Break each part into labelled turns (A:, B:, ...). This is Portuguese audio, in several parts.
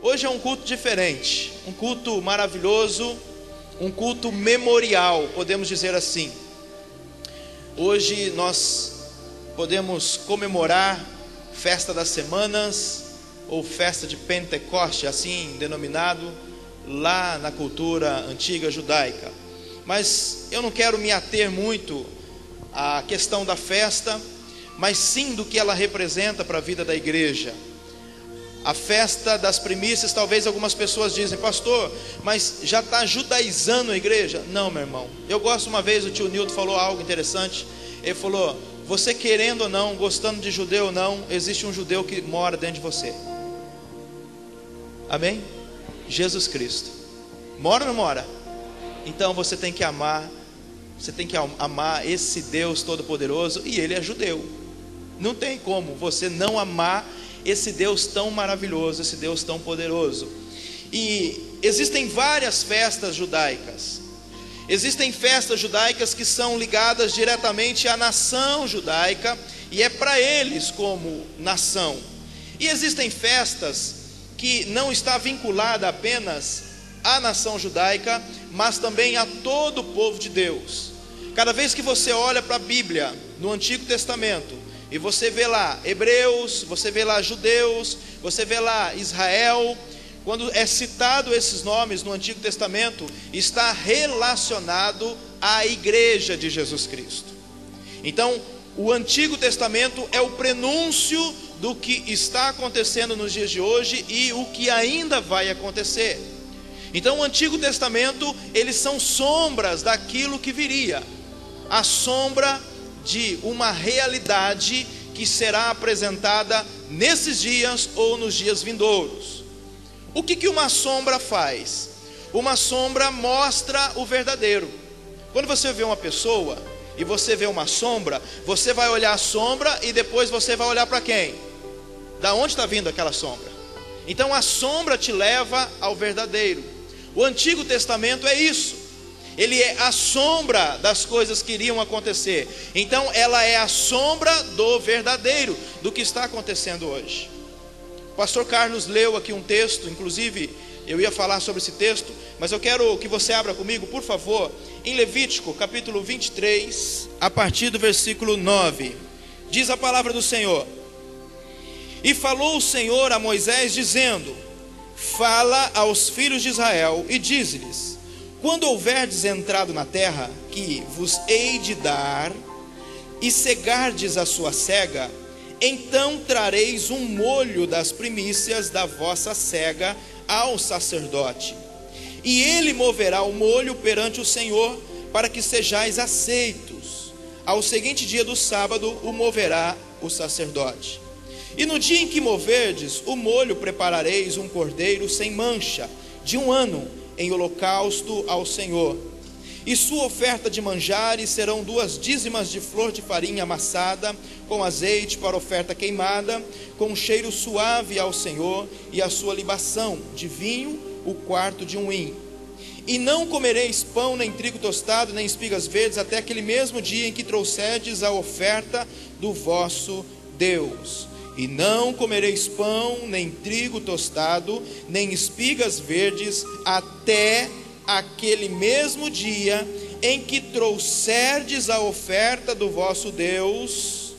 A: Hoje é um culto diferente, um culto maravilhoso, um culto memorial, podemos dizer assim. Hoje nós podemos comemorar festa das semanas, ou festa de Pentecoste, assim denominado, lá na cultura antiga judaica. Mas eu não quero me ater muito à questão da festa, mas sim do que ela representa para a vida da igreja. A festa das primícias, talvez algumas pessoas dizem: pastor, mas já está judaizando a igreja? Não, meu irmão. Eu gosto, uma vez o tio Nildo falou algo interessante. Ele falou: você querendo ou não, gostando de judeu ou não, existe um judeu que mora dentro de você. Amém? Jesus Cristo. Mora ou não mora? Então você tem que amar. Você tem que amar esse Deus Todo-Poderoso, e Ele é judeu. Não tem como você não amar esse Deus tão maravilhoso, esse Deus tão poderoso. E existem várias festas judaicas. Existem festas judaicas que são ligadas diretamente à nação judaica, e é para eles como nação. E existem festas que não está vinculada apenas à nação judaica, mas também a todo o povo de Deus. Cada vez que você olha para a Bíblia, no Antigo Testamento, e você vê lá hebreus, você vê lá judeus, você vê lá Israel, quando é citado esses nomes no Antigo Testamento, está relacionado à igreja de Jesus Cristo. Então, o Antigo Testamento é o prenúncio do que está acontecendo nos dias de hoje e o que ainda vai acontecer. Então, o Antigo Testamento, eles são sombras daquilo que viria, a sombra de uma realidade que será apresentada nesses dias ou nos dias vindouros. O que uma sombra faz? Uma sombra mostra o verdadeiro. Quando você vê uma pessoa e você vê uma sombra, você vai olhar a sombra e depois você vai olhar para quem? Da onde está vindo aquela sombra? Então a sombra te leva ao verdadeiro. O Antigo Testamento é isso. Ele é a sombra das coisas que iriam acontecer. Então ela é a sombra do verdadeiro, do que está acontecendo hoje. O pastor Carlos leu aqui um texto, inclusive eu ia falar sobre esse texto, mas eu quero que você abra comigo, por favor, em Levítico capítulo 23, a partir do versículo 9. Diz a palavra do Senhor: e falou o Senhor a Moisés dizendo: fala aos filhos de Israel e dize-lhes: quando houverdes entrado na terra que vos hei de dar, e cegardes a sua cega, então trareis um molho das primícias da vossa cega ao sacerdote, e ele moverá o molho perante o Senhor, para que sejais aceitos. Ao seguinte dia do sábado o moverá o sacerdote. E no dia em que moverdes o molho, preparareis um cordeiro sem mancha, de 1 ano, em holocausto ao Senhor. E sua oferta de manjares serão 2 dízimas de flor de farinha amassada, com azeite para oferta queimada, com cheiro suave ao Senhor, e a sua libação de vinho, o quarto de um hin. E não comereis pão, nem trigo tostado, nem espigas verdes, até aquele mesmo dia em que trouxerdes a oferta do vosso Deus. E não comereis pão, nem trigo tostado, nem espigas verdes, até aquele mesmo dia em que trouxerdes a oferta do vosso Deus.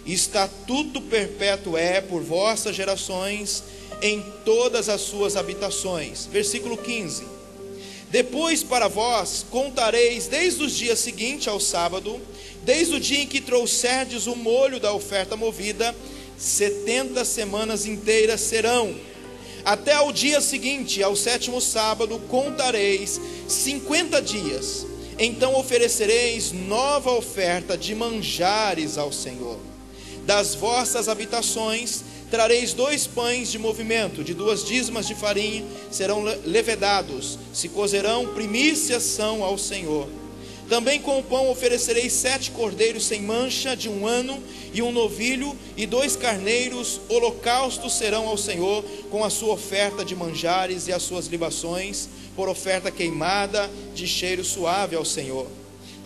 A: Estatuto perpétuo é por vossas gerações, em todas as suas habitações. Versículo 15. Depois para vós contareis desde os dias seguintes ao sábado, desde o dia em que trouxerdes o molho da oferta movida, 70 semanas inteiras serão. Até ao dia seguinte, ao 7º sábado, contareis 50 dias. Então oferecereis nova oferta de manjares ao Senhor. Das vossas habitações trareis 2 pães de movimento, de 2 dízimas de farinha, serão levedados, se cozerão, primícias são ao Senhor. Também com o pão oferecereis 7 cordeiros sem mancha, de 1 ano, e um novilho, e 2 carneiros, holocaustos serão ao Senhor, com a sua oferta de manjares e as suas libações, por oferta queimada, de cheiro suave ao Senhor.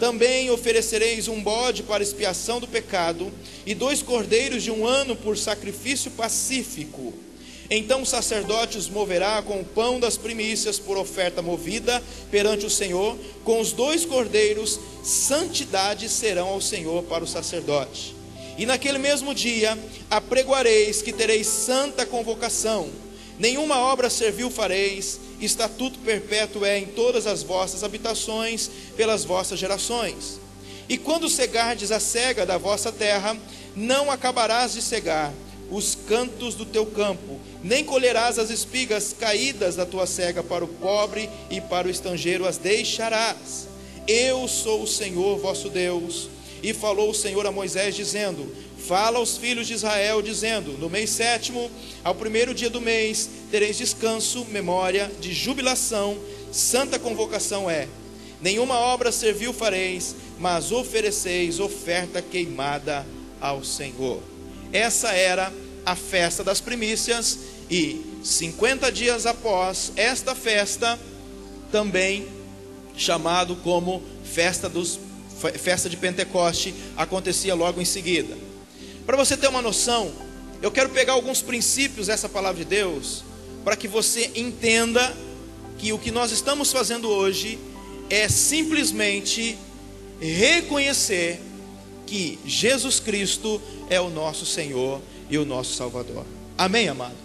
A: Também oferecereis um bode para expiação do pecado, e 2 cordeiros de 1 ano por sacrifício pacífico. Então o sacerdote os moverá com o pão das primícias por oferta movida perante o Senhor, com os 2 cordeiros, santidade serão ao Senhor para o sacerdote. E naquele mesmo dia apregoareis que tereis santa convocação, nenhuma obra servil fareis, estatuto perpétuo é em todas as vossas habitações, pelas vossas gerações. E quando cegardes a cega da vossa terra, não acabarás de cegar os cantos do teu campo, nem colherás as espigas caídas da tua cega. Para o pobre e para o estrangeiro as deixarás. Eu sou o Senhor vosso Deus. E falou o Senhor a Moisés dizendo: fala aos filhos de Israel dizendo: no mês 7º, ao 1º dia do mês, tereis descanso, memória de jubilação, santa convocação é. Nenhuma obra servil fareis, mas ofereceis oferta queimada ao Senhor. Essa era a festa das primícias, e 50 dias após esta festa, também chamado como festa de Pentecoste, acontecia logo em seguida. Para você ter uma noção, eu quero pegar alguns princípios dessa palavra de Deus, para que você entenda que o que nós estamos fazendo hoje é simplesmente reconhecer que Jesus Cristo é o nosso Senhor e o nosso Salvador. Amém, amado?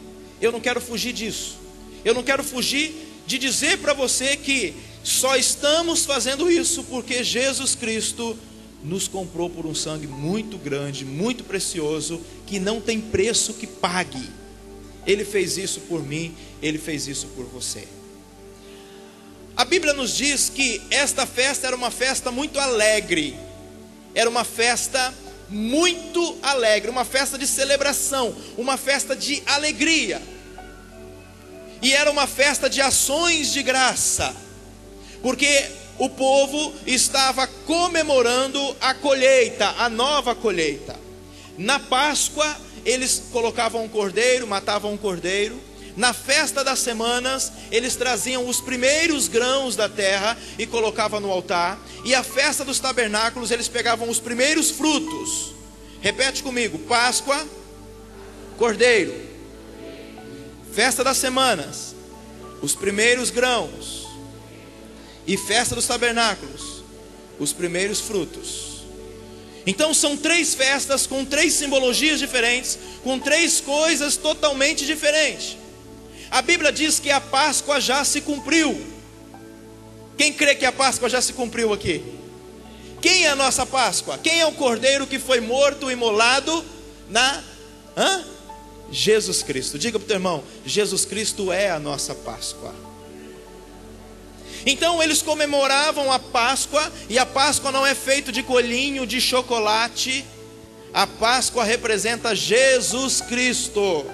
A: Eu não quero fugir disso. Eu não quero fugir de dizer para você que só estamos fazendo isso porque Jesus Cristo nos comprou por um sangue muito grande, muito precioso, que não tem preço que pague. Ele fez isso por mim, Ele fez isso por você. A Bíblia nos diz que esta festa era uma festa muito alegre. Era uma festa muito alegre, uma festa de celebração, uma festa de alegria. E era uma festa de ações de graça, porque o povo estava comemorando a colheita, a nova colheita. Na Páscoa, eles colocavam um cordeiro, matavam um cordeiro. Na festa das semanas, eles traziam os primeiros grãos da terra e colocavam no altar. E a festa dos tabernáculos, eles pegavam os primeiros frutos. Repete comigo: Páscoa, cordeiro. Festa das semanas, os primeiros grãos. E festa dos tabernáculos, os primeiros frutos. Então são 3 festas com 3 simbologias diferentes, com 3 coisas totalmente diferentes. A Bíblia diz que a Páscoa já se cumpriu. Quem crê que a Páscoa já se cumpriu aqui? Quem é a nossa Páscoa? Quem é o cordeiro que foi morto e imolado na... Jesus Cristo. Diga para o teu irmão: Jesus Cristo é a nossa Páscoa. Então eles comemoravam a Páscoa, e a Páscoa não é feita de coelhinho, de chocolate. A Páscoa representa Jesus Cristo,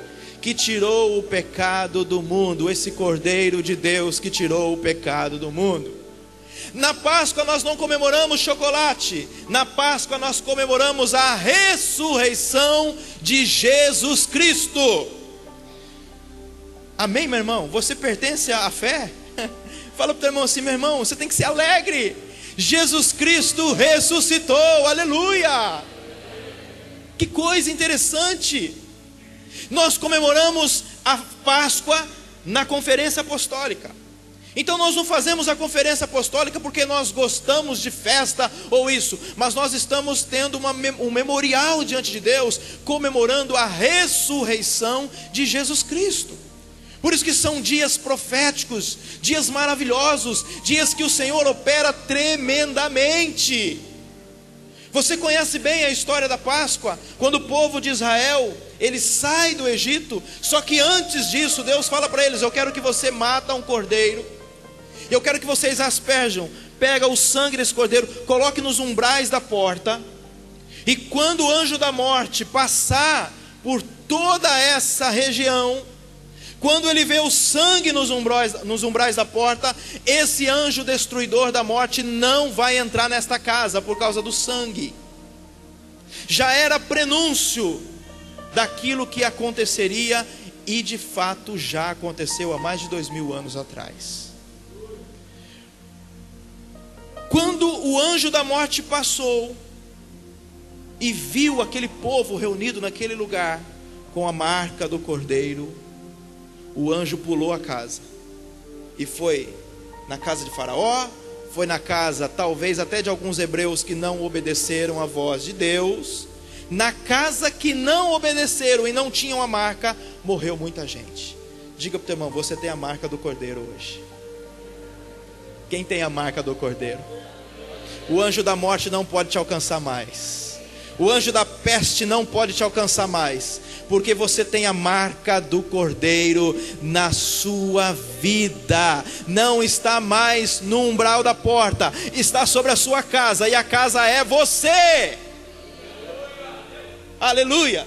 A: que tirou o pecado do mundo, esse Cordeiro de Deus que tirou o pecado do mundo. Na Páscoa nós não comemoramos chocolate, na Páscoa nós comemoramos a ressurreição de Jesus Cristo. Amém, meu irmão? Você pertence à fé? Fala para o teu irmão assim: meu irmão, você tem que ser alegre. Jesus Cristo ressuscitou, aleluia! Que coisa interessante! Nós comemoramos a Páscoa na conferência apostólica. Então nós não fazemos a conferência apostólica porque nós gostamos de festa ou isso, mas nós estamos tendo um memorial diante de Deus, comemorando a ressurreição de Jesus Cristo. Por isso que são dias proféticos, dias maravilhosos, dias que o Senhor opera tremendamente. Você conhece bem a história da Páscoa, quando o povo de Israel, ele sai do Egito. Só que antes disso, Deus fala para eles: eu quero que você mata um cordeiro, eu quero que vocês asperjam, pega o sangue desse cordeiro, coloque nos umbrais da porta, e quando o anjo da morte passar por toda essa região, quando ele vê o sangue nos umbrais da porta, esse anjo destruidor da morte não vai entrar nesta casa por causa do sangue. Já era prenúncio daquilo que aconteceria, e de fato já aconteceu há mais de 2000 anos atrás. Quando o anjo da morte passou e viu aquele povo reunido naquele lugar com a marca do cordeiro, o anjo pulou a casa e foi na casa de Faraó, foi na casa talvez até de alguns hebreus que não obedeceram à voz de Deus. Na casa que não obedeceram e não tinham a marca, morreu muita gente. Diga para o teu irmão, você tem a marca do Cordeiro hoje. Quem tem a marca do Cordeiro? O anjo da morte não pode te alcançar mais. O anjo da peste não pode te alcançar mais, porque você tem a marca do Cordeiro na sua vida. Não está mais no umbral da porta, está sobre a sua casa, e a casa é você. Aleluia.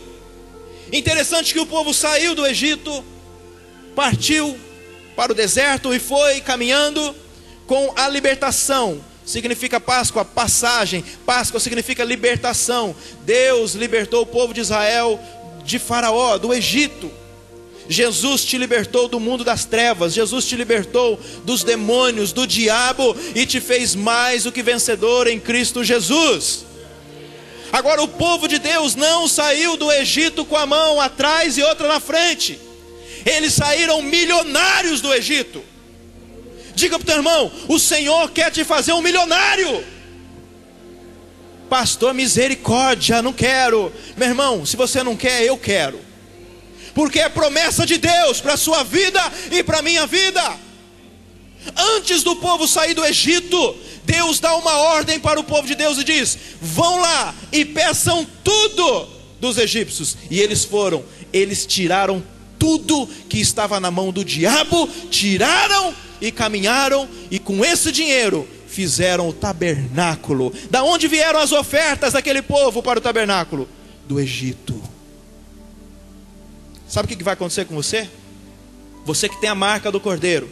A: Interessante que o povo saiu do Egito, partiu para o deserto e foi caminhando com a libertação. Significa Páscoa, passagem. Páscoa significa libertação. Deus libertou o povo de Israel de Faraó, do Egito. Jesus te libertou do mundo das trevas. Jesus te libertou dos demônios, do diabo, e te fez mais do que vencedor em Cristo Jesus. Agora, o povo de Deus não saiu do Egito com a mão atrás e outra na frente. Eles saíram milionários do Egito. Diga para o teu irmão, o Senhor quer te fazer um milionário. Pastor, misericórdia, não quero. Meu irmão, se você não quer, eu quero. Porque é promessa de Deus para a sua vida e para a minha vida. Antes do povo sair do Egito, Deus dá uma ordem para o povo de Deus e diz: vão lá e peçam tudo dos egípcios. E eles foram, eles tiraram tudo que estava na mão do diabo, tiraram e caminharam, e com esse dinheiro fizeram o tabernáculo. Da onde vieram as ofertas daquele povo para o tabernáculo? Do Egito. Sabe o que vai acontecer com você? Você que tem a marca do Cordeiro,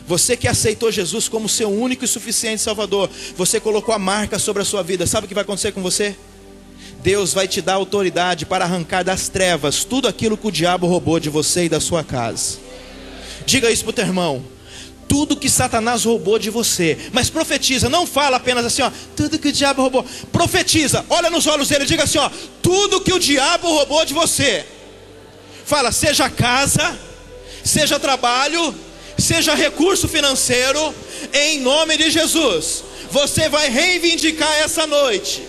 A: você que aceitou Jesus como seu único e suficiente Salvador, você colocou a marca sobre a sua vida. Sabe o que vai acontecer com você? Deus vai te dar autoridade para arrancar das trevas tudo aquilo que o diabo roubou de você e da sua casa. Diga isso para o teu irmão. Tudo que Satanás roubou de você. Mas profetiza, não fala apenas assim, ó, tudo que o diabo roubou. Profetiza, olha nos olhos dele e diga assim, ó, tudo que o diabo roubou de você. Fala, seja casa, seja trabalho, seja recurso financeiro, em nome de Jesus. Você vai reivindicar essa noite,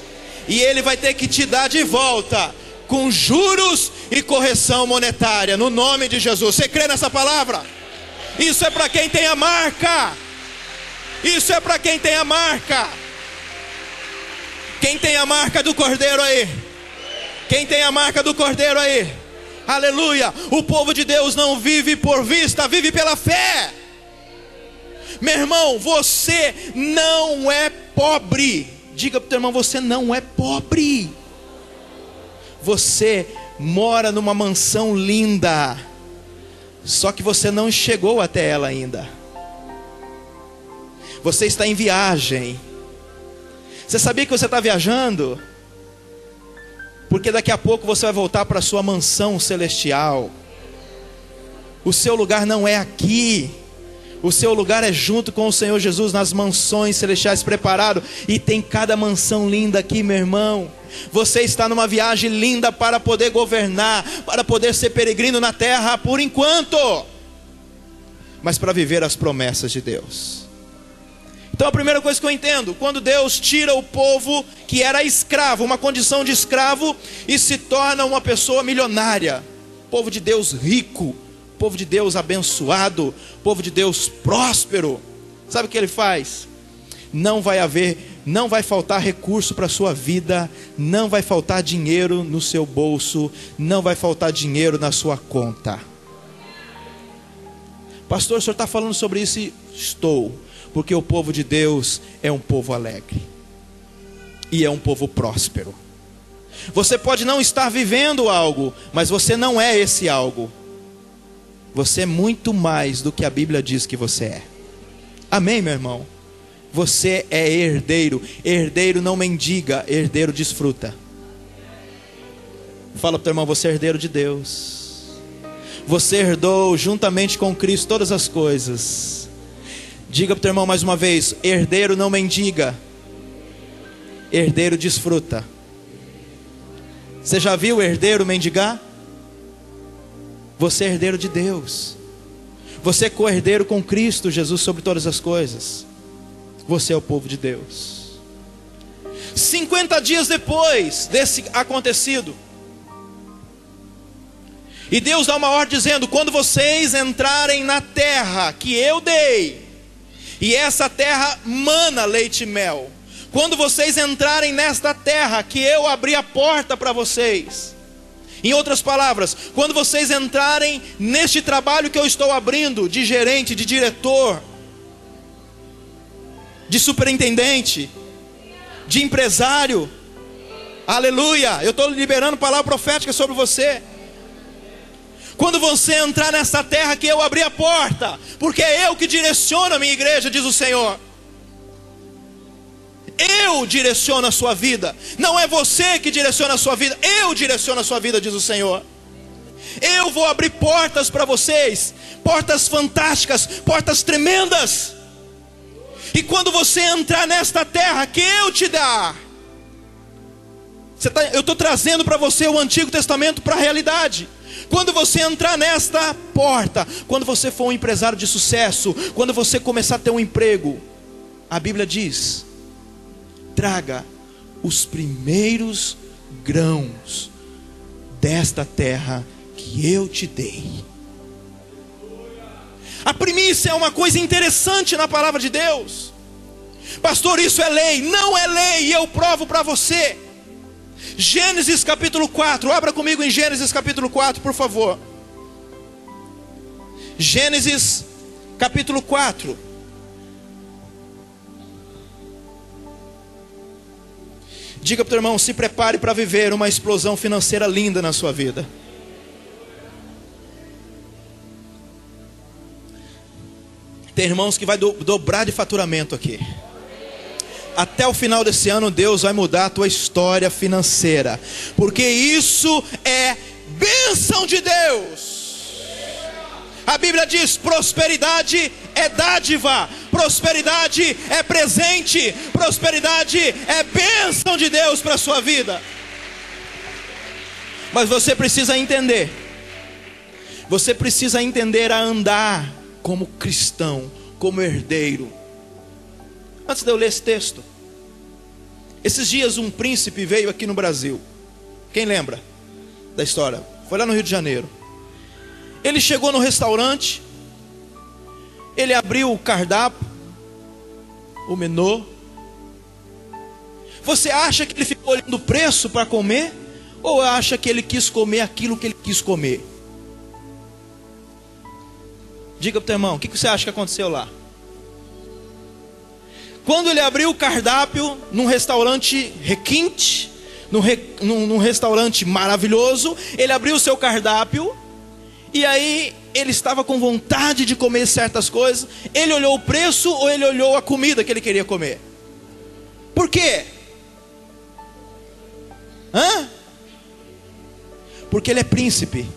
A: e Ele vai ter que te dar de volta, com juros e correção monetária, no nome de Jesus. Você crê nessa palavra? Isso é para quem tem a marca. Isso é para quem tem a marca. Quem tem a marca do Cordeiro aí? Quem tem a marca do Cordeiro aí? Aleluia. O povo de Deus não vive por vista, vive pela fé. Meu irmão, você não é pobre. Diga para o teu irmão, você não é pobre. Você mora numa mansão linda, só que você não chegou até ela ainda. Você está em viagem. Você sabia que você está viajando? Porque daqui a pouco você vai voltar para a sua mansão celestial. O seu lugar não é aqui. O seu lugar é junto com o Senhor Jesus nas mansões celestiais preparado. E tem cada mansão linda aqui, meu irmão. Você está numa viagem linda para poder governar, para poder ser peregrino na terra por enquanto, mas para viver as promessas de Deus. Então a primeira coisa que eu entendo, quando Deus tira o povo que era escravo, uma condição de escravo, e se torna uma pessoa milionária, povo de Deus rico, povo de Deus abençoado, povo de Deus próspero, sabe o que Ele faz? Não vai faltar recurso para a sua vida, não vai faltar dinheiro no seu bolso, não vai faltar dinheiro na sua conta. Pastor, o senhor está falando sobre isso? Estou, porque o povo de Deus é um povo alegre, e é um povo próspero. Você pode não estar vivendo algo, mas você não é esse algo. Você é muito mais do que a Bíblia diz que você é. Amém, meu irmão? Você é herdeiro. Herdeiro não mendiga, herdeiro desfruta. Fala para o teu irmão, você é herdeiro de Deus. Você herdou juntamente com Cristo todas as coisas. Diga para o teu irmão mais uma vez, herdeiro não mendiga, herdeiro desfruta. Você já viu o herdeiro mendigar? Você é herdeiro de Deus. Você é co-herdeiro com Cristo Jesus sobre todas as coisas. Você é o povo de Deus. 50 dias depois desse acontecido, e Deus dá uma ordem dizendo: quando vocês entrarem na terra que eu dei, e essa terra mana leite e mel, quando vocês entrarem nesta terra que eu abri a porta para vocês, em outras palavras, quando vocês entrarem neste trabalho que eu estou abrindo, de gerente, de diretor, de superintendente, de empresário, aleluia, eu estou liberando palavra profética sobre você. Quando você entrar nessa terra que eu abri a porta, porque é eu que direciono a minha igreja, diz o Senhor. Eu direciono a sua vida. Não é você que direciona a sua vida, eu direciono a sua vida, diz o Senhor. Eu vou abrir portas para vocês, portas fantásticas, portas tremendas. E quando você entrar nesta terra que eu te dar, eu estou trazendo para você o Antigo Testamento para a realidade. Quando você entrar nesta porta, quando você for um empresário de sucesso, quando você começar a ter um emprego, a Bíblia diz: traga os primeiros grãos desta terra que eu te dei. A primícia é uma coisa interessante na palavra de Deus. Pastor, isso é lei. Não é lei, e eu provo para você. Gênesis capítulo 4, abra comigo em Gênesis capítulo 4, por favor. Gênesis capítulo 4. Diga para o teu irmão: se prepare para viver uma explosão financeira linda na sua vida. Tem irmãos que vai dobrar de faturamento aqui. Até o final desse ano Deus vai mudar a tua história financeira, porque isso é bênção de Deus. A Bíblia diz: prosperidade é dádiva, prosperidade é presente, prosperidade é bênção de Deus para a sua vida. Mas você precisa entender, a andar como cristão, como herdeiro. Antes de eu ler esse texto, esses dias um príncipe veio aqui no Brasil. Quem lembra da história? Foi lá no Rio de Janeiro. Ele chegou no restaurante, ele abriu o cardápio, o menu. Você acha que ele ficou olhando o preço para comer? Ou acha que ele quis comer aquilo que ele quis comer? Diga para o teu irmão, o que você acha que aconteceu lá? Quando ele abriu o cardápio num restaurante requinte, num restaurante maravilhoso, ele abriu o seu cardápio, e aí ele estava com vontade de comer certas coisas. Ele olhou o preço ou ele olhou a comida que ele queria comer? Por quê? Porque ele é príncipe.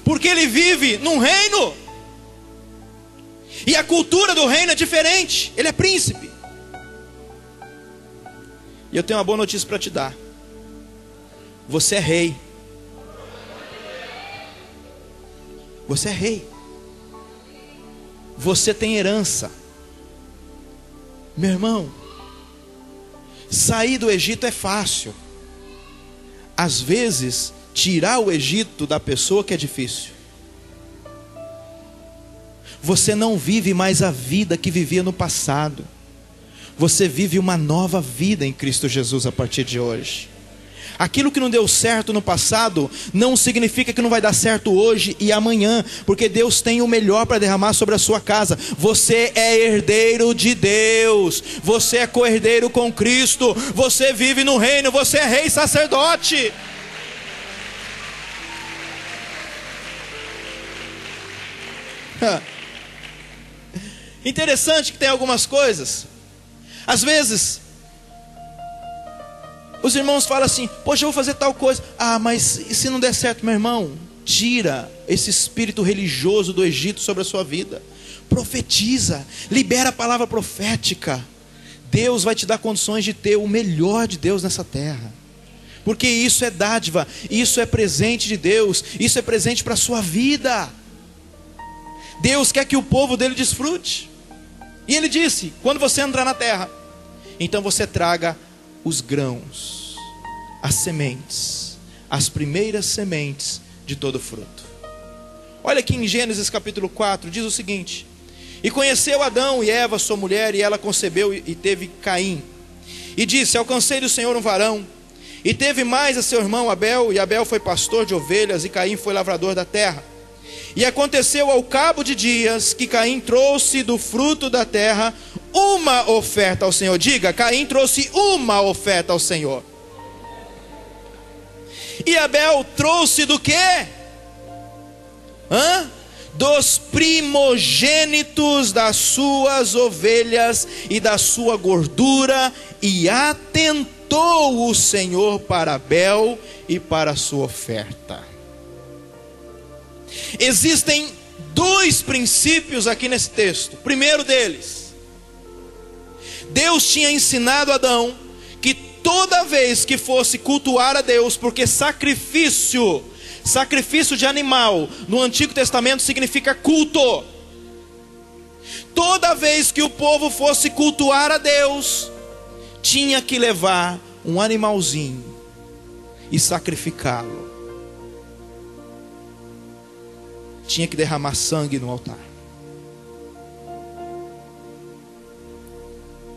A: Porque ele vive num reino, e a cultura do reino é diferente. Ele é príncipe. E eu tenho uma boa notícia para te dar: você é rei. Você é rei. Você tem herança. Meu irmão, sair do Egito é fácil. Às vezes, tirar o Egito da pessoa que é difícil. Você não vive mais a vida que vivia no passado. Você vive uma nova vida em Cristo Jesus a partir de hoje. Aquilo que não deu certo no passado não significa que não vai dar certo hoje e amanhã, porque Deus tem o melhor para derramar sobre a sua casa. Você é herdeiro de Deus, você é co-herdeiro com Cristo, você vive no reino, você é rei sacerdote. Interessante que tem algumas coisas, às vezes os irmãos falam assim: poxa, eu vou fazer tal coisa. Mas e se não der certo? Meu irmão, tira esse espírito religioso do Egito sobre a sua vida. Profetiza, libera a palavra profética. Deus vai te dar condições de ter o melhor de Deus nessa terra. porque isso é dádiva, isso é presente de Deus, isso é presente para a sua vida. Deus quer que o povo dele desfrute. E ele disse: quando você entrar na terra, então você traga os grãos, as sementes, as primeiras sementes de todo fruto. Olha aqui em Gênesis capítulo 4, diz o seguinte: e conheceu Adão e Eva sua mulher, e ela concebeu e teve Caim. E disse: alcancei do Senhor um varão. E teve mais a seu irmão Abel, e Abel foi pastor de ovelhas, e Caim foi lavrador da terra. E aconteceu ao cabo de dias, que Caim trouxe do fruto da terra uma oferta ao Senhor. Diga: Caim trouxe uma oferta ao Senhor. E Abel trouxe do quê? Dos primogênitos das suas ovelhas e da sua gordura. E atentou o Senhor para Abel e para a sua oferta. Existem dois princípios aqui nesse texto. O primeiro deles: Deus tinha ensinado Adão que toda vez que fosse cultuar a Deus, porque sacrifício de animal no Antigo Testamento significa culto. Toda vez que o povo fosse cultuar a Deus, tinha que levar um animalzinho e sacrificá-lo. Tinha que derramar sangue no altar.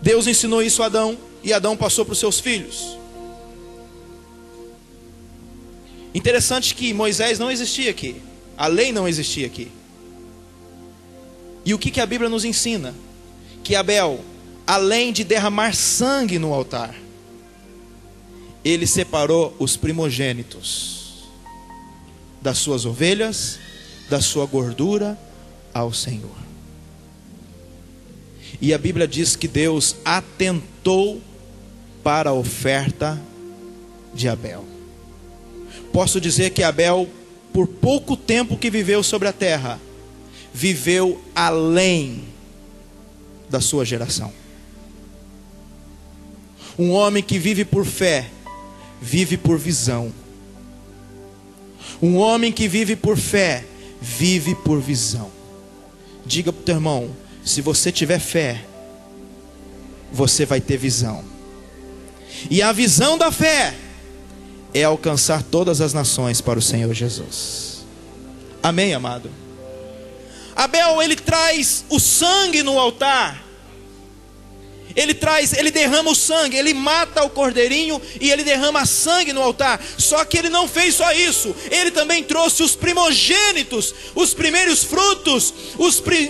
A: Deus ensinou isso a Adão, e Adão passou para os seus filhos. Interessante que Moisés não existia aqui, a lei não existia aqui. E o que a Bíblia nos ensina? Que Abel, além de derramar sangue no altar, ele separou os primogênitos das suas ovelhas, da sua gordura ao Senhor. E a Bíblia diz que Deus atentou para a oferta de Abel. Posso dizer que Abel, por pouco tempo que viveu sobre a terra, viveu além da sua geração. Um homem que vive por fé, vive por visão. Um homem que vive por fé, vive por visão. Diga para o teu irmão: se você tiver fé, você vai ter visão. E a visão da fé é alcançar todas as nações para o Senhor Jesus. Amém, amado? Abel, ele traz o sangue no altar. Ele derrama o sangue, ele mata o cordeirinho e ele derrama sangue no altar. Só que ele não fez só isso, ele também trouxe os primogênitos, os primeiros frutos,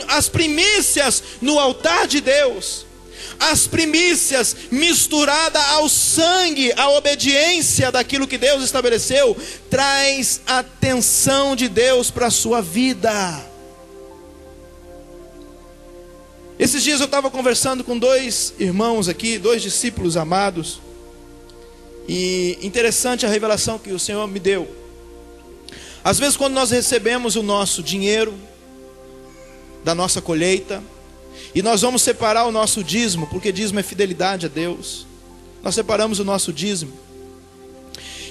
A: as primícias no altar de Deus. As primícias misturada ao sangue, a obediência daquilo que Deus estabeleceu, traz a atenção de Deus para a sua vida. Esses dias eu estava conversando com dois irmãos aqui, dois discípulos amados, e interessante a revelação que o Senhor me deu. Às vezes, quando nós recebemos o nosso dinheiro da nossa colheita, e nós vamos separar o nosso dízimo, porque dízimo é fidelidade a Deus, nós separamos o nosso dízimo,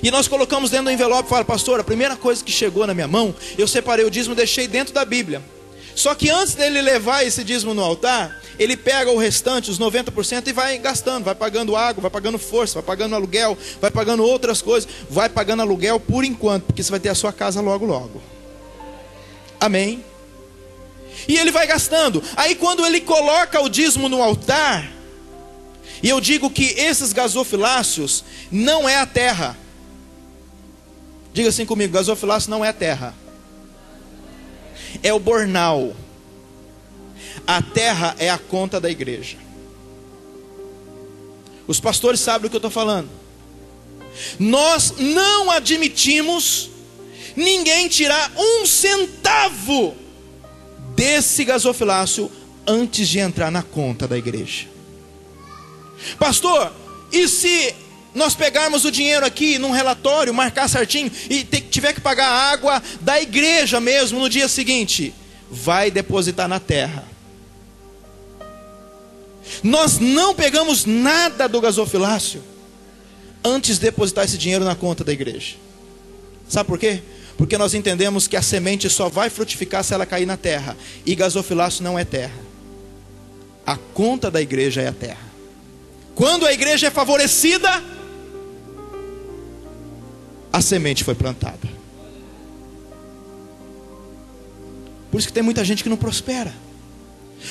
A: e nós colocamos dentro do envelope e fala: pastor, a primeira coisa que chegou na minha mão, eu separei o dízimo e deixei dentro da Bíblia. Só que antes dele levar esse dízimo no altar, ele pega o restante, os 90%, e vai gastando, vai pagando água, vai pagando força, vai pagando aluguel, vai pagando outras coisas. Vai pagando aluguel por enquanto, porque você vai ter a sua casa logo logo. Amém? E ele vai gastando. Aí quando ele coloca o dízimo no altar, e eu digo que esses gasofiláceos não é a terra. Diga assim comigo: gasofilácio não é a terra, é o bornal. A terra é a conta da igreja. Os pastores sabem do que eu estou falando. Nós não admitimos ninguém tirar um centavo desse gasofilácio antes de entrar na conta da igreja. Pastor, e se nós pegarmos o dinheiro aqui num relatório, marcar certinho, e tiver que pagar a água da igreja mesmo no dia seguinte? Vai depositar na terra. Nós não pegamos nada do gasofilácio antes de depositar esse dinheiro na conta da igreja. Sabe por quê? Porque nós entendemos que a semente só vai frutificar se ela cair na terra. E gasofilaço não é terra. A conta da igreja é a terra. Quando a igreja é favorecida, a semente foi plantada. Por isso que tem muita gente que não prospera.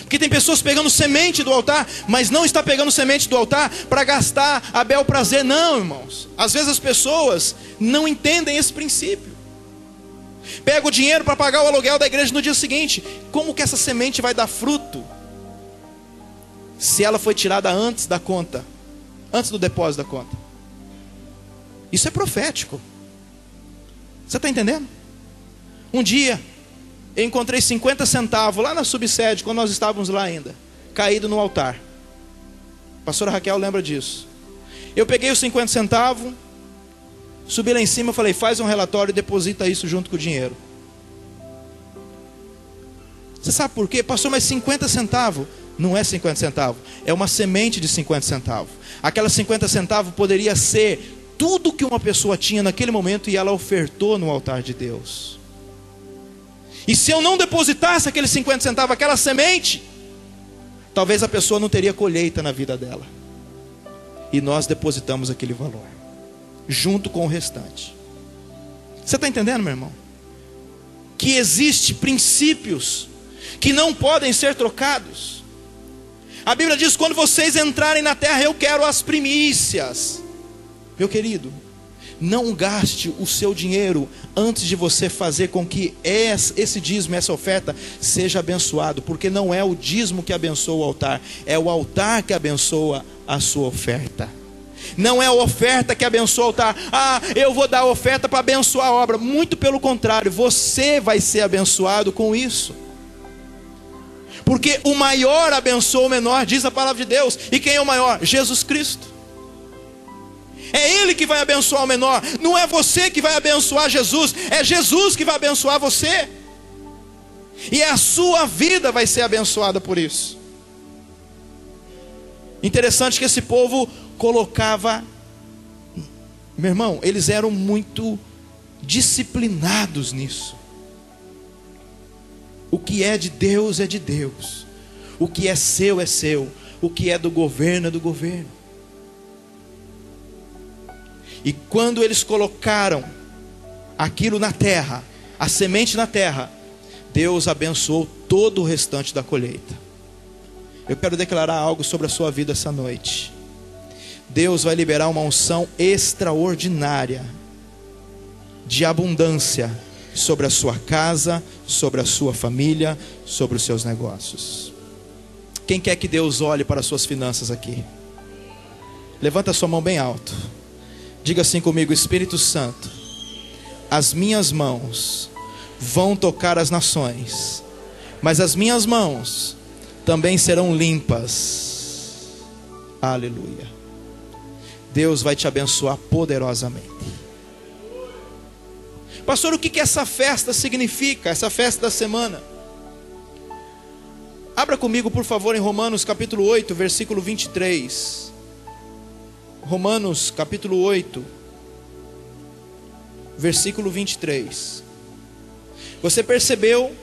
A: Porque tem pessoas pegando semente do altar, mas não está pegando semente do altar para gastar a bel prazer. Não, irmãos. Às vezes as pessoas não entendem esse princípio. Pega o dinheiro para pagar o aluguel da igreja no dia seguinte. Como que essa semente vai dar fruto se ela foi tirada antes da conta, antes do depósito da conta? Isso é profético. Você está entendendo? Um dia eu encontrei 50 centavos lá na subsede, quando nós estávamos lá ainda, caído no altar. A pastora Raquel lembra disso. Eu peguei os 50 centavos, subi lá em cima e falei: faz um relatório e deposita isso junto com o dinheiro. Você sabe por quê? Pastor, mas 50 centavos? Não é 50 centavos, é uma semente de 50 centavos. Aquela 50 centavos poderia ser tudo que uma pessoa tinha naquele momento, e ela ofertou no altar de Deus. E se eu não depositasse aqueles 50 centavos, aquela semente, talvez a pessoa não teria colheita na vida dela. E nós depositamos aquele valor, junto com o restante. Você está entendendo, meu irmão? Que existem princípios que não podem ser trocados. A Bíblia diz: quando vocês entrarem na terra, eu quero as primícias. Meu querido, não gaste o seu dinheiro antes de você fazer com que esse dízimo, essa oferta seja abençoado. Porque não é o dízimo que abençoa o altar, é o altar que abençoa a sua oferta. Não é a oferta que abençoa o altar. Ah, eu vou dar a oferta para abençoar a obra. Muito pelo contrário, você vai ser abençoado com isso. Porque o maior abençoa o menor, diz a palavra de Deus. E quem é o maior? Jesus Cristo. É Ele que vai abençoar o menor. Não é você que vai abençoar Jesus, é Jesus que vai abençoar você. E a sua vida vai ser abençoada por isso. Interessante que esse povo colocava, meu irmão, eles eram muito disciplinados nisso. O que é de Deus é de Deus. O que é seu é seu. O que é do governo é do governo. E quando eles colocaram aquilo na terra, a semente na terra, Deus abençoou todo o restante da colheita. Eu quero declarar algo sobre a sua vida essa noite. Deus vai liberar uma unção extraordinária de abundância sobre a sua casa, sobre a sua família, sobre os seus negócios. Quem quer que Deus olhe para as suas finanças aqui? Levanta a sua mão bem alto. Diga assim comigo: Espírito Santo, as minhas mãos vão tocar as nações, mas as minhas mãos também serão limpas. Aleluia. Deus vai te abençoar poderosamente. Pastor, o que essa festa significa? Essa festa da semana? Abra comigo, por favor, em Romanos capítulo 8, versículo 23. Romanos capítulo 8, versículo 23. Você percebeu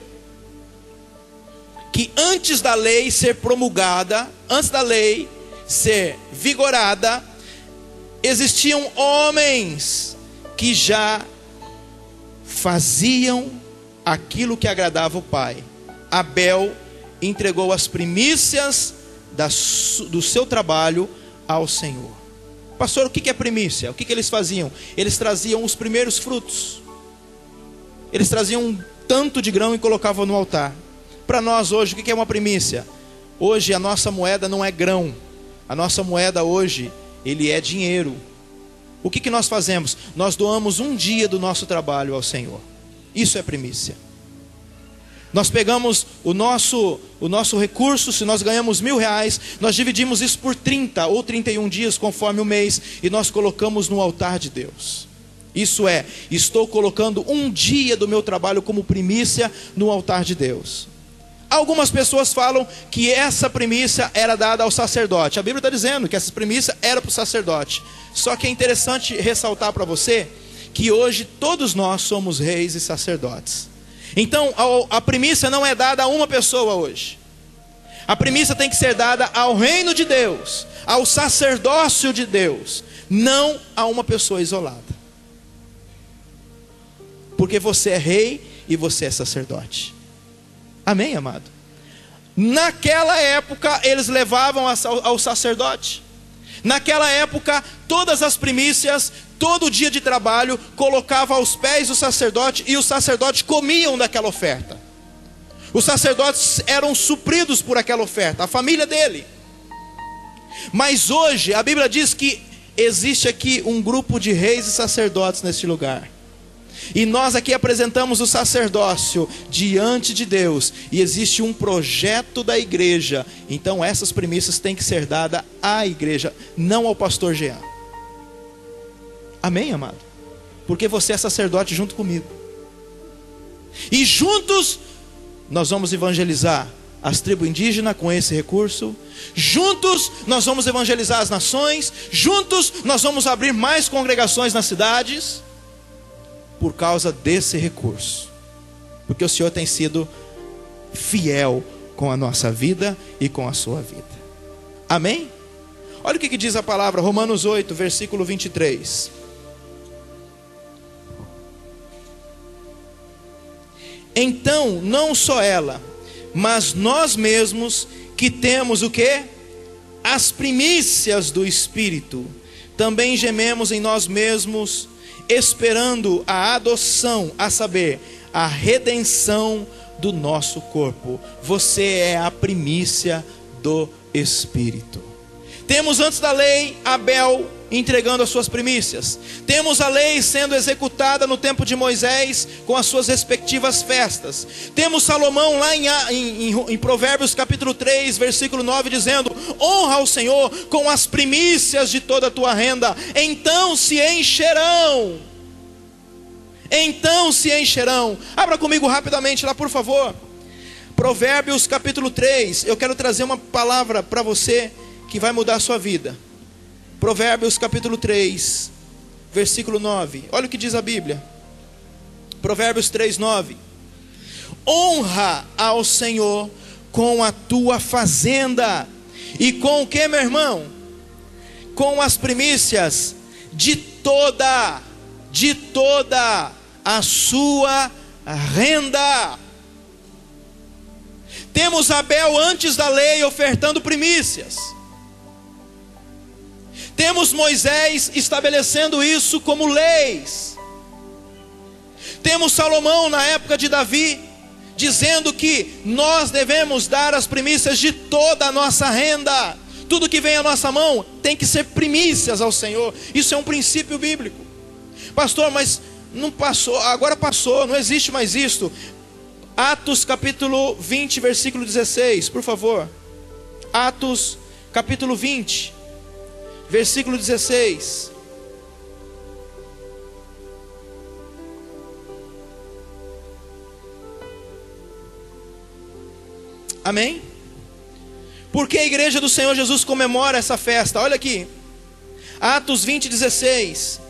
A: que antes da lei ser promulgada, antes da lei ser vigorada, existiam homens que já faziam aquilo que agradava o Pai. Abel entregou as primícias do seu trabalho ao Senhor. Pastor, o que é primícia? O que eles faziam? Eles traziam os primeiros frutos. Eles traziam um tanto de grão e colocavam no altar. Para nós hoje, o que é uma primícia? Hoje a nossa moeda não é grão. A nossa moeda hoje, ele é dinheiro. O que nós fazemos? Nós doamos um dia do nosso trabalho ao Senhor. Isso é primícia. Nós pegamos o nosso recurso. Se nós ganhamos R$1.000, nós dividimos isso por 30 ou 31 dias, conforme o mês, e nós colocamos no altar de Deus. Isso é, estou colocando um dia do meu trabalho como primícia no altar de Deus. Algumas pessoas falam que essa primícia era dada ao sacerdote. A Bíblia está dizendo que essa primícia era para o sacerdote. Só que é interessante ressaltar para você que hoje todos nós somos reis e sacerdotes. Então a primícia não é dada a uma pessoa hoje. A primícia tem que ser dada ao reino de Deus, ao sacerdócio de Deus, não a uma pessoa isolada. Porque você é rei e você é sacerdote. Amém, amado? Naquela época eles levavam ao sacerdote. Naquela época todas as primícias, todo dia de trabalho, colocava aos pés do sacerdote, e os sacerdotes comiam daquela oferta. Os sacerdotes eram supridos por aquela oferta, a família dele. Mas hoje a Bíblia diz que existe aqui um grupo de reis e sacerdotes neste lugar. E nós aqui apresentamos o sacerdócio diante de Deus, e existe um projeto da igreja. Então essas primícias têm que ser dadas à igreja, não ao pastor Jean. Amém, amado? Porque você é sacerdote junto comigo. E juntos nós vamos evangelizar as tribos indígenas com esse recurso. Juntos nós vamos evangelizar as nações. Juntos nós vamos abrir mais congregações nas cidades, por causa desse recurso. Porque o Senhor tem sido fiel com a nossa vida e com a sua vida. Amém? Olha o que diz a palavra, Romanos 8, versículo 23. Então, não só ela, mas nós mesmos, que temos o quê? As primícias do Espírito, também gememos em nós mesmos, esperando a adoção, a saber, a redenção do nosso corpo. Você é a primícia do Espírito. Temos antes da lei Abel entregando as suas primícias. Temos a lei sendo executada no tempo de Moisés com as suas respectivas festas. Temos Salomão lá em Provérbios capítulo 3, versículo 9, dizendo: honra ao Senhor com as primícias de toda a tua renda, então se encherão. Então se encherão. Abra comigo rapidamente lá, por favor. Provérbios capítulo 3. Eu quero trazer uma palavra para você que vai mudar a sua vida. Provérbios capítulo 3, versículo 9. Olha o que diz a Bíblia. Provérbios 3, 9. Honra ao Senhor com a tua fazenda. E com o que, meu irmão? Com as primícias de toda a sua renda. Temos Abel antes da lei ofertando primícias. Temos Moisés estabelecendo isso como leis. Temos Salomão na época de Davi dizendo que nós devemos dar as primícias de toda a nossa renda. Tudo que vem à nossa mão tem que ser primícias ao Senhor. Isso é um princípio bíblico. Pastor, mas não passou, agora passou, não existe mais isto. Atos capítulo 20, versículo 16, por favor. Atos capítulo 20, versículo 16. Amém? Porque a igreja do Senhor Jesus comemora essa festa. Olha aqui, Atos 20, 16.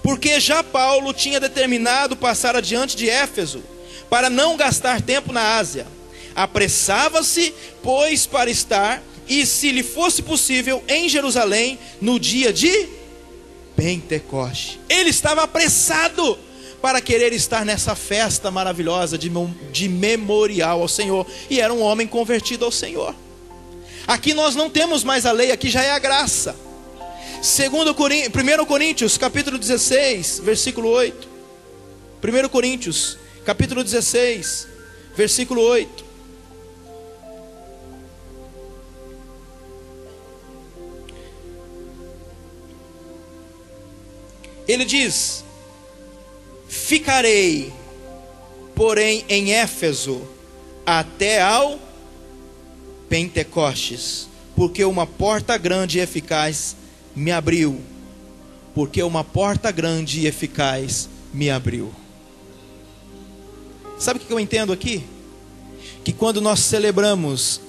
A: Porque já Paulo tinha determinado passar adiante de Éfeso, para não gastar tempo na Ásia. Apressava-se, pois, para estar, e se lhe fosse possível, em Jerusalém, no dia de Pentecoste. Ele estava apressado para querer estar nessa festa maravilhosa de memorial ao Senhor. E era um homem convertido ao Senhor. Aqui nós não temos mais a lei, aqui já é a graça. 1 Coríntios capítulo 16, versículo 8. 1 Coríntios capítulo 16, versículo 8. Ele diz: ficarei, porém, em Éfeso até ao Pentecostes, porque uma porta grande e eficaz me abriu. Porque uma porta grande e eficaz me abriu. Sabe o que eu entendo aqui? que quando nós celebramos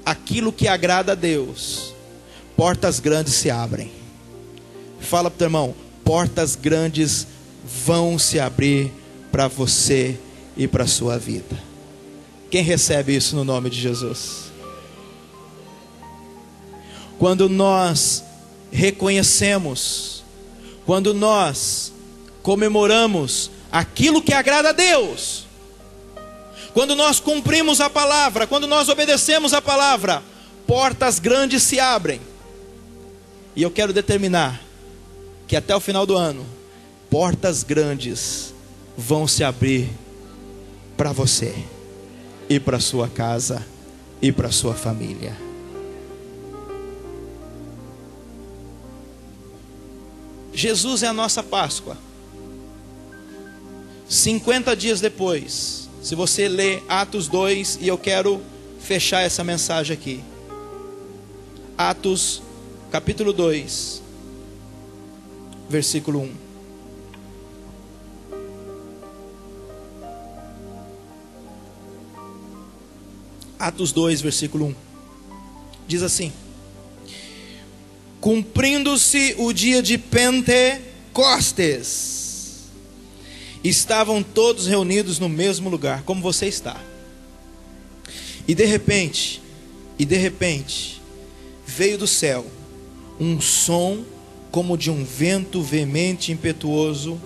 A: aquilo que agrada a Deus, portas grandes se abrem. Fala para o teu irmão: portas grandes vão se abrir para você e para a sua vida. Quem recebe isso no nome de Jesus? Quando nós reconhecemos, quando nós comemoramos aquilo que agrada a Deus, quando nós cumprimos a palavra, quando nós obedecemos a palavra, portas grandes se abrem. E eu quero determinar que até o final do ano, portas grandes vão se abrir para você, e para a sua casa, e para a sua família. Jesus é a nossa Páscoa. 50 dias depois, se você ler Atos 2, e eu quero fechar essa mensagem aqui. Atos capítulo 2, versículo 1. Atos 2, versículo 1. Diz assim: cumprindo-se o dia de Pentecostes, estavam todos reunidos no mesmo lugar, como você está. E de repente, veio do céu um som como de um vento veemente e impetuoso,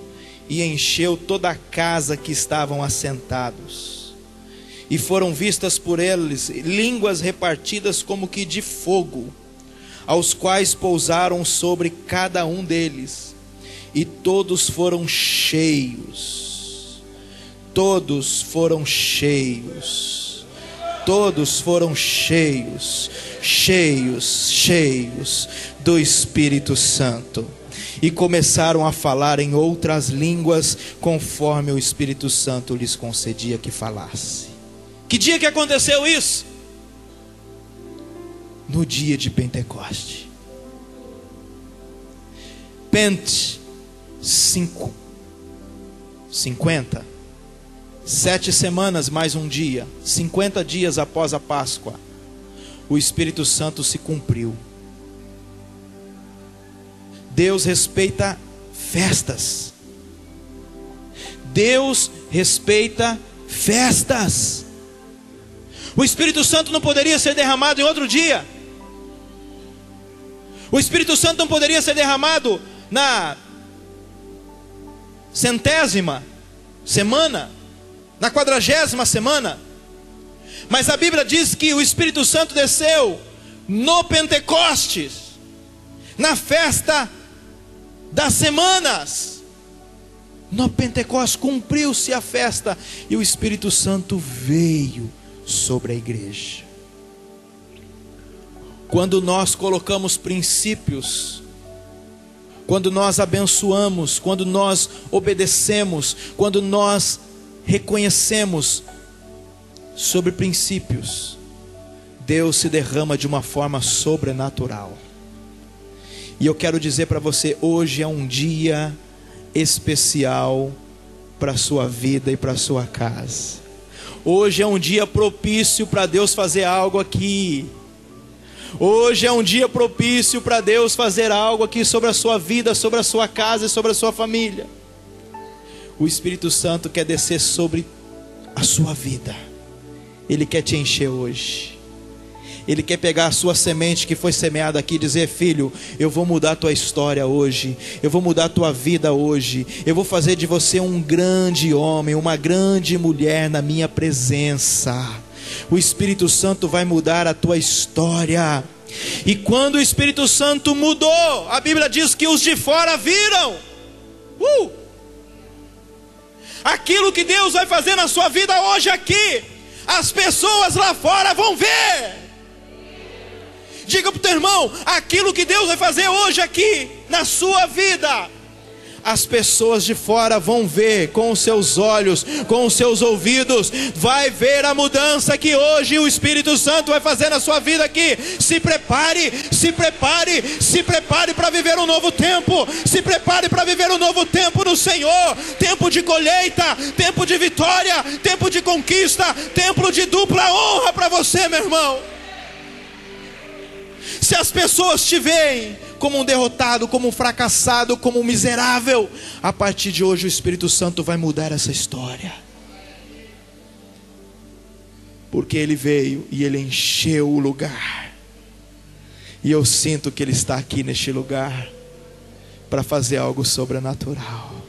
A: e encheu toda a casa que estavam assentados. E foram vistas por eles línguas repartidas como que de fogo, aos quais pousaram sobre cada um deles. E todos foram cheios. Todos foram cheios. Todos foram cheios. Cheios do Espírito Santo. E começaram a falar em outras línguas, conforme o Espírito Santo lhes concedia que falasse. Que dia que aconteceu isso? No dia de Pentecoste. Pente 50. 7 semanas mais um dia. 50 dias após a Páscoa, o Espírito Santo se cumpriu. Deus respeita festas. Deus respeita festas. O Espírito Santo não poderia ser derramado em outro dia. O Espírito Santo não poderia ser derramado na 100ª semana, na 40ª semana. Mas a Bíblia diz que o Espírito Santo desceu no Pentecostes, na festa das semanas. No Pentecostes cumpriu-se a festa e o Espírito Santo veio sobre a igreja. Quando nós colocamos princípios, quando nós abençoamos, quando nós obedecemos, quando nós reconhecemos sobre princípios, Deus se derrama de uma forma sobrenatural. E eu quero dizer para você, hoje é um dia especial para a sua vida e para a sua casa. Hoje é um dia propício para Deus fazer algo aqui. Hoje é um dia propício para Deus fazer algo aqui sobre a sua vida, sobre a sua casa e sobre a sua família. O Espírito Santo quer descer sobre a sua vida. Ele quer te encher hoje. Ele quer pegar a sua semente que foi semeada aqui e dizer: filho, eu vou mudar a tua história hoje. Eu vou mudar a tua vida hoje. Eu vou fazer de você um grande homem, uma grande mulher na minha presença. O Espírito Santo vai mudar a tua história. E quando o Espírito Santo mudou, a Bíblia diz que os de fora viram. Aquilo que Deus vai fazer na sua vida hoje aqui, as pessoas lá fora vão ver. Diga para o teu irmão: aquilo que Deus vai fazer hoje aqui na sua vida, as pessoas de fora vão ver com os seus olhos, com os seus ouvidos, vai ver a mudança que hoje o Espírito Santo vai fazer na sua vida aqui. Se prepare, se prepare, se prepare para viver um novo tempo, se prepare para viver um novo tempo no Senhor, tempo de colheita, tempo de vitória, tempo de conquista, tempo de dupla honra para você, meu irmão. Se as pessoas te veem como um derrotado, como um fracassado, como um miserável, a partir de hoje o Espírito Santo vai mudar essa história, porque Ele veio e Ele encheu o lugar, e eu sinto que Ele está aqui neste lugar para fazer algo sobrenatural.